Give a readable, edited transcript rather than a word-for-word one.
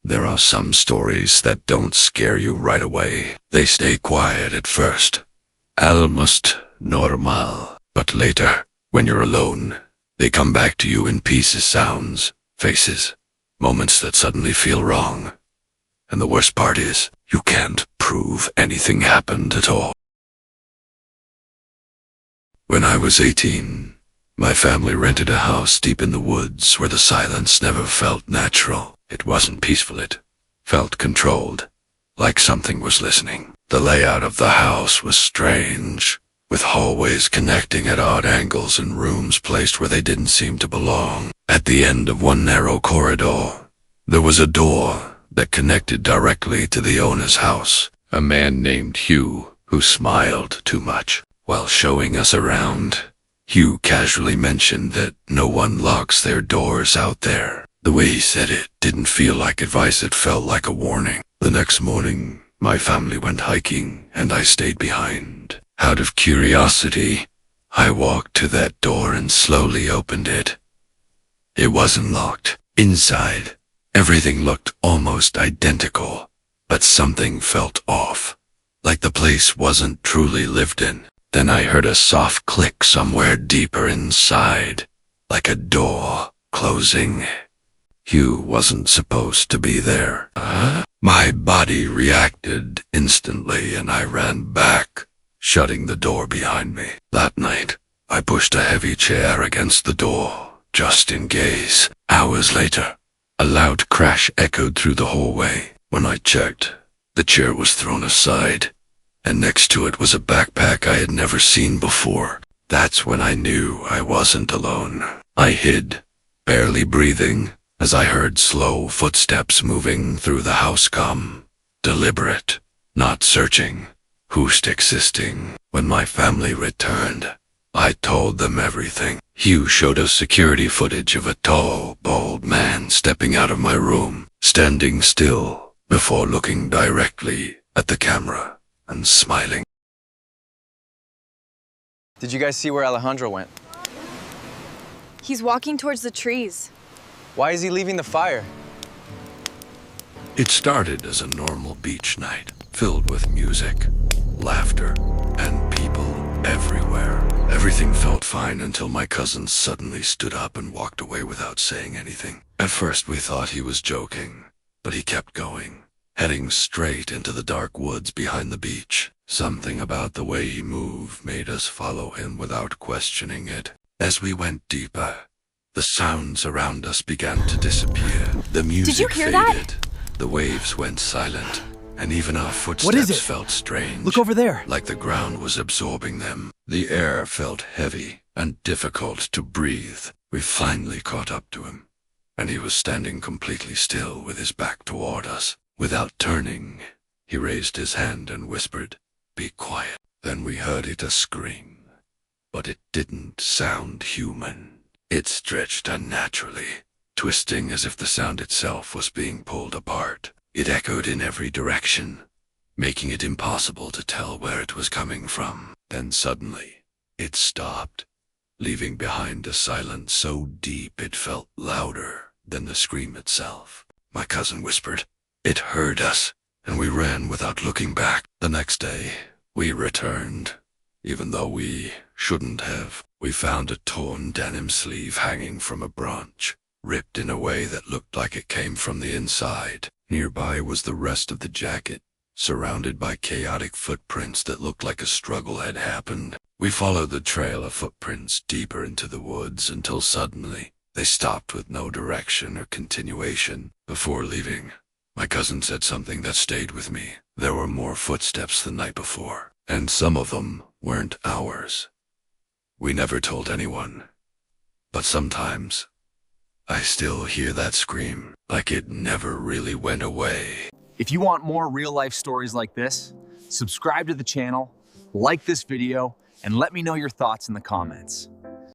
There are some stories that don't scare you right away. They stay quiet at first, almost normal. But later, when you're alone, they come back to you in pieces, sounds, faces, moments that suddenly feel wrong. And the worst part is, you can't prove anything happened at all. When I was 18, my family rented a house deep in the woods where the silence never felt natural. It wasn't peaceful, it felt controlled, like something was listening. The layout of the house was strange, with hallways connecting at odd angles and rooms placed where they didn't seem to belong. At the end of one narrow corridor, there was a door that connected directly to the owner's house. A man named Hugh, who smiled too much while showing us around. Hugh casually mentioned that no one locks their doors out there. The way he said it didn't feel like advice, it felt like a warning. The next morning, my family went hiking, and I stayed behind. Out of curiosity, I walked to that door and slowly opened it. It wasn't locked. Inside, everything looked almost identical, but something felt off, like the place wasn't truly lived in. Then I heard a soft click somewhere deeper inside, like a door closing. Hugh wasn't supposed to be there. My body reacted instantly and I ran back, shutting the door behind me. That night, I pushed a heavy chair against the door, just in case. Hours later, a loud crash echoed through the hallway. When I checked, the chair was thrown aside, and next to it was a backpack I had never seen before. That's when I knew I wasn't alone. I hid, barely breathing, as I heard slow footsteps moving through the house come. Deliberate, not searching, just existing. When my family returned, I told them everything. Hugh showed us security footage of a tall, bald man stepping out of my room, standing still before looking directly at the camera and smiling. Did you guys see where Alejandro went? He's walking towards the trees. Why is he leaving the fire? It started as a normal beach night, filled with music, laughter, and people everywhere. Everything felt fine until my cousin suddenly stood up and walked away without saying anything. At first we thought he was joking, but he kept going, heading straight into the dark woods behind the beach. Something about the way he moved made us follow him without questioning it. As we went deeper, the sounds around us began to disappear. The music Did you hear faded, that? the waves went silent, and even our footsteps felt strange. Look over there. Like the ground was absorbing them. The air felt heavy and difficult to breathe. We finally caught up to him, and he was standing completely still with his back toward us. Without turning, he raised his hand and whispered, "Be quiet." Then we heard it scream, but it didn't sound human. It stretched unnaturally, twisting as if the sound itself was being pulled apart. It echoed in every direction, making it impossible to tell where it was coming from. Then suddenly, it stopped, leaving behind a silence so deep it felt louder than the scream itself. My cousin whispered, "It heard us," and we ran without looking back. The next day, we returned, even though we shouldn't have. We found a torn denim sleeve hanging from a branch, ripped in a way that looked like it came from the inside. Nearby was the rest of the jacket, surrounded by chaotic footprints that looked like a struggle had happened. We followed the trail of footprints deeper into the woods until suddenly they stopped with no direction or continuation. Before leaving, my cousin said something that stayed with me. There were more footsteps the night before, and some of them weren't ours. We never told anyone, but sometimes I still hear that scream, like it never really went away. If you want more real-life stories like this, subscribe to the channel, like this video, and let me know your thoughts in the comments.